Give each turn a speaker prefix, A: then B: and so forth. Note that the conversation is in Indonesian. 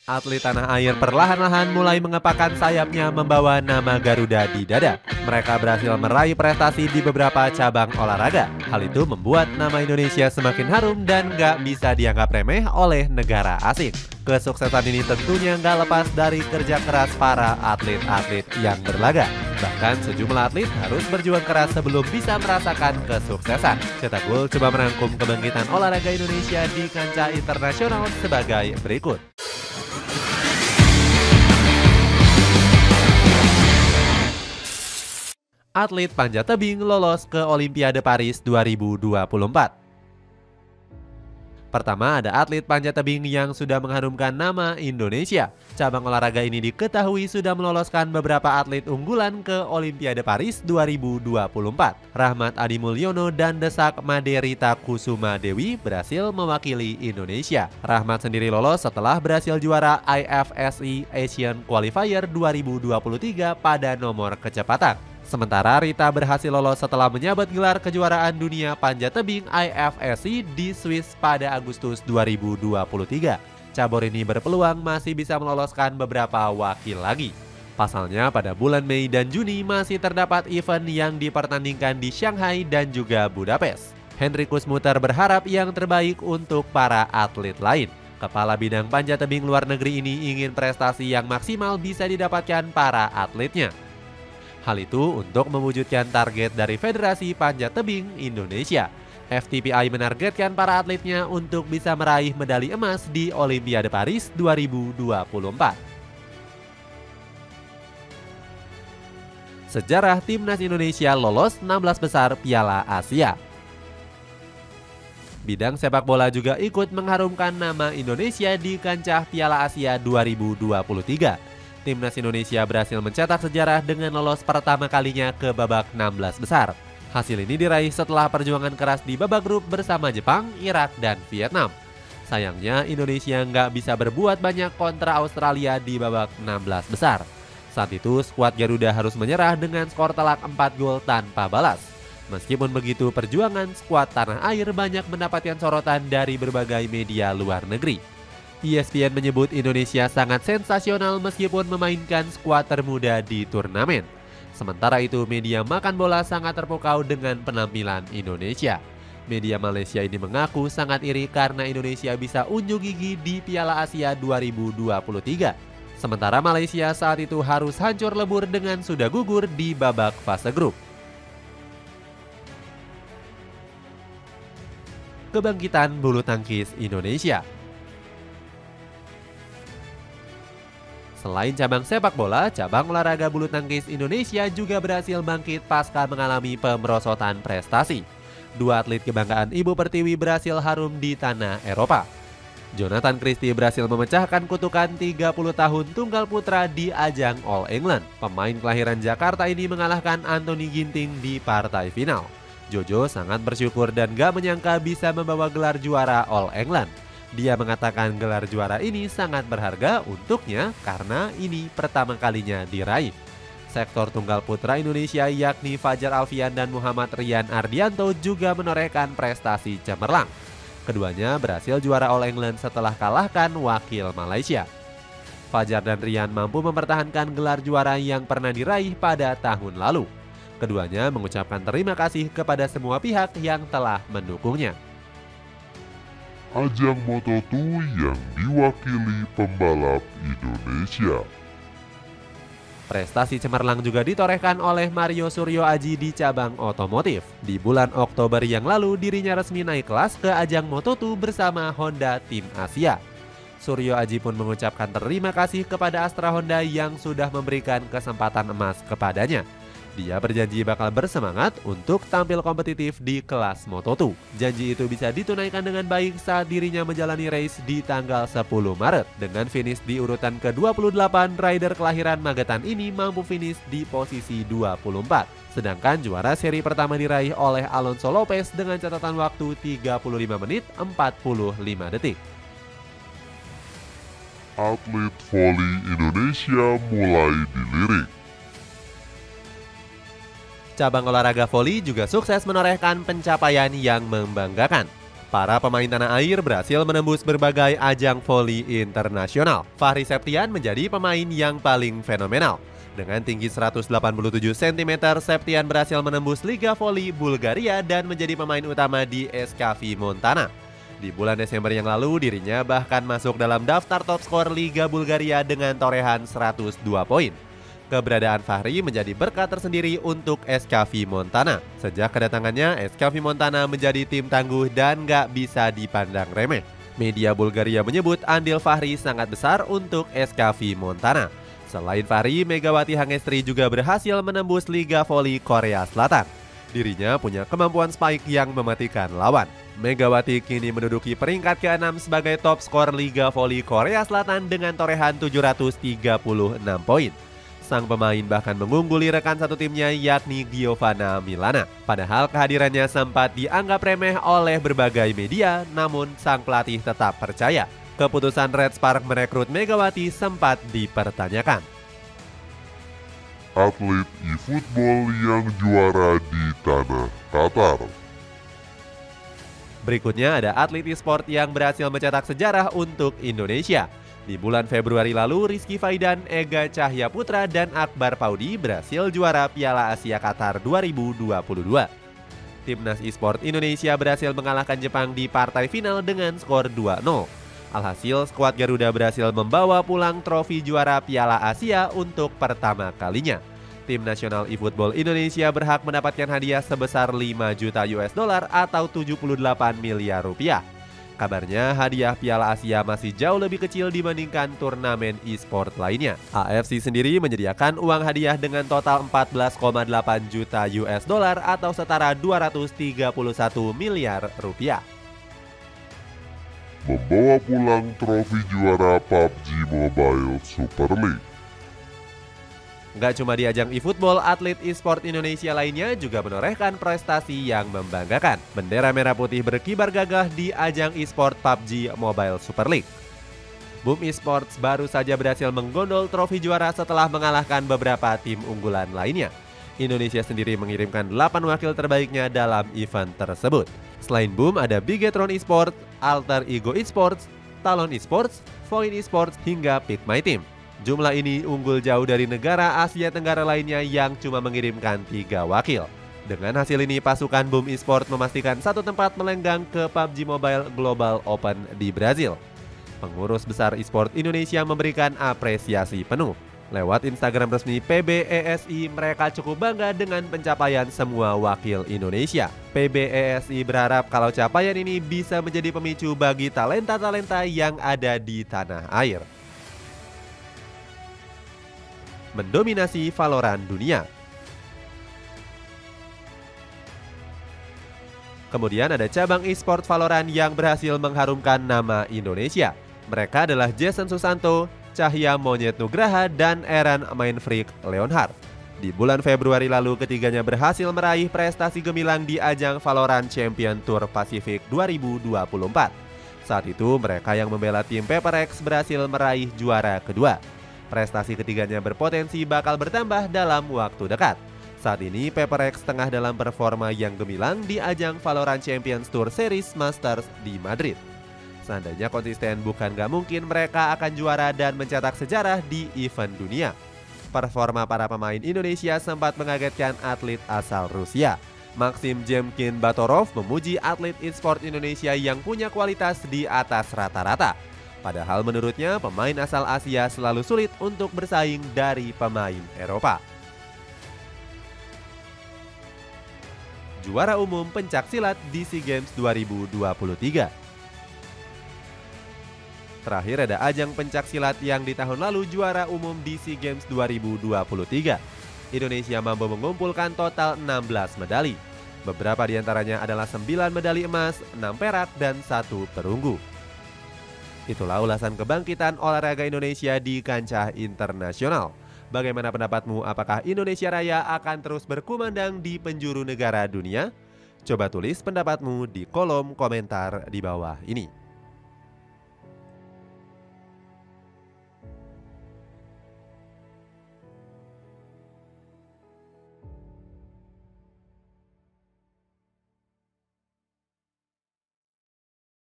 A: Atlet tanah air perlahan-lahan mulai mengepakkan sayapnya membawa nama Garuda di dada. Mereka berhasil meraih prestasi di beberapa cabang olahraga. Hal itu membuat nama Indonesia semakin harum dan gak bisa dianggap remeh oleh negara asing. Kesuksesan ini tentunya gak lepas dari kerja keras para atlet-atlet yang berlaga. Bahkan sejumlah atlet harus berjuang keras sebelum bisa merasakan kesuksesan. Cetak Gol coba merangkum kebangkitan olahraga Indonesia di kancah internasional sebagai berikut. Atlet panjat tebing lolos ke Olimpiade Paris 2024. Pertama, ada atlet panjat tebing yang sudah mengharumkan nama Indonesia. Cabang olahraga ini diketahui sudah meloloskan beberapa atlet unggulan ke Olimpiade Paris 2024. Rahmat Adi Mulyono dan Desak Maderita Kusuma Dewi berhasil mewakili Indonesia. Rahmat sendiri lolos setelah berhasil juara IFSC Asian Qualifier 2023 pada nomor kecepatan. Sementara Rita berhasil lolos setelah menyabet gelar kejuaraan dunia panjat tebing IFSC di Swiss pada Agustus 2023. Cabur ini berpeluang masih bisa meloloskan beberapa wakil lagi. Pasalnya pada bulan Mei dan Juni masih terdapat event yang dipertandingkan di Shanghai dan juga Budapest. Henrikus Muter berharap yang terbaik untuk para atlet lain. Kepala bidang panjat tebing luar negeri ini ingin prestasi yang maksimal bisa didapatkan para atletnya. Hal itu untuk mewujudkan target dari Federasi Panjat Tebing Indonesia. FTPI menargetkan para atletnya untuk bisa meraih medali emas di Olimpiade Paris 2024. Sejarah Timnas Indonesia lolos 16 besar Piala Asia. Bidang sepak bola juga ikut mengharumkan nama Indonesia di kancah Piala Asia 2023. Timnas Indonesia berhasil mencetak sejarah dengan lolos pertama kalinya ke babak 16 besar. Hasil ini diraih setelah perjuangan keras di babak grup bersama Jepang, Irak, dan Vietnam. Sayangnya Indonesia nggak bisa berbuat banyak kontra Australia di babak 16 besar. Saat itu skuad Garuda harus menyerah dengan skor telak 4 gol tanpa balas. Meskipun begitu, perjuangan skuad tanah air banyak mendapatkan sorotan dari berbagai media luar negeri. ESPN menyebut Indonesia sangat sensasional meskipun memainkan skuad termuda di turnamen. Sementara itu, media makan bola sangat terpukau dengan penampilan Indonesia. Media Malaysia ini mengaku sangat iri karena Indonesia bisa unjuk gigi di Piala Asia 2023. Sementara Malaysia saat itu harus hancur lebur dengan sudah gugur di babak fase grup. Kebangkitan bulu tangkis Indonesia. Selain cabang sepak bola, cabang olahraga bulu tangkis Indonesia juga berhasil bangkit pasca mengalami pemerosotan prestasi. Dua atlet kebanggaan Ibu Pertiwi berhasil harum di tanah Eropa. Jonathan Christie berhasil memecahkan kutukan 30 tahun tunggal putra di ajang All England. Pemain kelahiran Jakarta ini mengalahkan Anthony Ginting di partai final. Jojo sangat bersyukur dan gak menyangka bisa membawa gelar juara All England. Dia mengatakan gelar juara ini sangat berharga untuknya karena ini pertama kalinya diraih. Sektor tunggal putra Indonesia yakni Fajar Alfian dan Muhammad Rian Ardianto juga menorehkan prestasi cemerlang. Keduanya berhasil juara All England setelah kalahkan wakil Malaysia. Fajar dan Rian mampu mempertahankan gelar juara yang pernah diraih pada tahun lalu. Keduanya mengucapkan terima kasih kepada semua pihak yang telah mendukungnya.
B: Ajang Moto2 yang diwakili pembalap Indonesia.
A: Prestasi cemerlang juga ditorehkan oleh Mario Suryo Aji di cabang otomotif. Di bulan Oktober yang lalu dirinya resmi naik kelas ke ajang Moto2 bersama Honda Tim Asia. Suryo Aji pun mengucapkan terima kasih kepada Astra Honda yang sudah memberikan kesempatan emas kepadanya. Dia berjanji bakal bersemangat untuk tampil kompetitif di kelas Moto2. Janji itu bisa ditunaikan dengan baik saat dirinya menjalani race di tanggal 10 Maret. Dengan finish di urutan ke-28, rider kelahiran Magetan ini mampu finish di posisi 24. Sedangkan juara seri pertama diraih oleh Alonso Lopez dengan catatan waktu 35 menit 45 detik.
B: Atlet voli Indonesia mulai dilirik.
A: Cabang olahraga voli juga sukses menorehkan pencapaian yang membanggakan. Para pemain tanah air berhasil menembus berbagai ajang voli internasional. Fahri Septian menjadi pemain yang paling fenomenal. Dengan tinggi 187 cm, Septian berhasil menembus Liga Voli Bulgaria dan menjadi pemain utama di SKV Montana. Di bulan Desember yang lalu, dirinya bahkan masuk dalam daftar top skor Liga Bulgaria dengan torehan 102 poin. Keberadaan Fahri menjadi berkat tersendiri untuk SKV Montana. Sejak kedatangannya, SKV Montana menjadi tim tangguh dan gak bisa dipandang remeh. Media Bulgaria menyebut andil Fahri sangat besar untuk SKV Montana. Selain Fahri, Megawati Hangestri juga berhasil menembus Liga Voli Korea Selatan. Dirinya punya kemampuan spike yang mematikan lawan. Megawati kini menduduki peringkat ke-6 sebagai top skor Liga Voli Korea Selatan dengan torehan 736 poin. Sang pemain bahkan mengungguli rekan satu timnya yakni Giovanna Milana. Padahal kehadirannya sempat dianggap remeh oleh berbagai media, namun sang pelatih tetap percaya. Keputusan Red Spark merekrut Megawati sempat dipertanyakan.
B: Atlet e-football yang juara di tanah Qatar.
A: Berikutnya ada atlet e-sport yang berhasil mencetak sejarah untuk Indonesia. Di bulan Februari lalu, Rizky Faidan, Ega Cahya Putra, dan Akbar Paudi berhasil juara Piala Asia Qatar 2022. Timnas e-sport Indonesia berhasil mengalahkan Jepang di partai final dengan skor 2-0. Alhasil, skuad Garuda berhasil membawa pulang trofi juara Piala Asia untuk pertama kalinya. Tim nasional e-football Indonesia berhak mendapatkan hadiah sebesar 5 juta US dollar atau 78 miliar rupiah. Kabarnya hadiah Piala Asia masih jauh lebih kecil dibandingkan turnamen e-sport lainnya. AFC sendiri menyediakan uang hadiah dengan total 14,8 juta US dollar atau setara 231 miliar rupiah.
B: Membawa pulang trofi juara PUBG Mobile Super League.
A: Nggak cuma di ajang e-football, atlet e-sport Indonesia lainnya juga menorehkan prestasi yang membanggakan. Bendera merah putih berkibar gagah di ajang e-sport PUBG Mobile Super League. Boom Esports baru saja berhasil menggondol trofi juara setelah mengalahkan beberapa tim unggulan lainnya. Indonesia sendiri mengirimkan 8 wakil terbaiknya dalam event tersebut. Selain Boom, ada Bigetron Esports, Alter Ego Esports, Talon Esports, Void Esports, hingga Pick My Team. Jumlah ini unggul jauh dari negara Asia Tenggara lainnya yang cuma mengirimkan 3 wakil. Dengan hasil ini, pasukan Boom Esports memastikan satu tempat melenggang ke PUBG Mobile Global Open di Brazil. Pengurus besar eSport Indonesia memberikan apresiasi penuh. Lewat Instagram resmi PBESI, mereka cukup bangga dengan pencapaian semua wakil Indonesia. PBESI berharap kalau capaian ini bisa menjadi pemicu bagi talenta-talenta yang ada di tanah air. Mendominasi Valorant dunia. Kemudian ada cabang e-sport Valorant yang berhasil mengharumkan nama Indonesia. Mereka adalah Jason Susanto, Cahya Monyet Nugraha, dan Aaron Mainfreak Leonhard. Di bulan Februari lalu, ketiganya berhasil meraih prestasi gemilang di ajang Valorant Champion Tour Pacific 2024. Saat itu, mereka yang membela tim PaperX berhasil meraih juara kedua. Prestasi ketiganya berpotensi bakal bertambah dalam waktu dekat. Saat ini, PaperX tengah dalam performa yang gemilang di ajang Valorant Champions Tour Series Masters di Madrid. Seandainya konsisten, bukan gak mungkin mereka akan juara dan mencetak sejarah di event dunia. Performa para pemain Indonesia sempat mengagetkan atlet asal Rusia. Maxim Jemkin Batorov memuji atlet e-sport Indonesia yang punya kualitas di atas rata-rata. Padahal menurutnya pemain asal Asia selalu sulit untuk bersaing dari pemain Eropa. Juara umum pencak silat di SEA Games 2023. Terakhir ada ajang pencak silat yang di tahun lalu juara umum di SEA Games 2023. Indonesia mampu mengumpulkan total 16 medali. Beberapa diantaranya adalah 9 medali emas, 6 perak, dan 1 perunggu. Itulah ulasan kebangkitan olahraga Indonesia di kancah internasional. Bagaimana pendapatmu? Apakah Indonesia Raya akan terus berkumandang di penjuru negara dunia? Coba tulis pendapatmu di kolom komentar di bawah ini.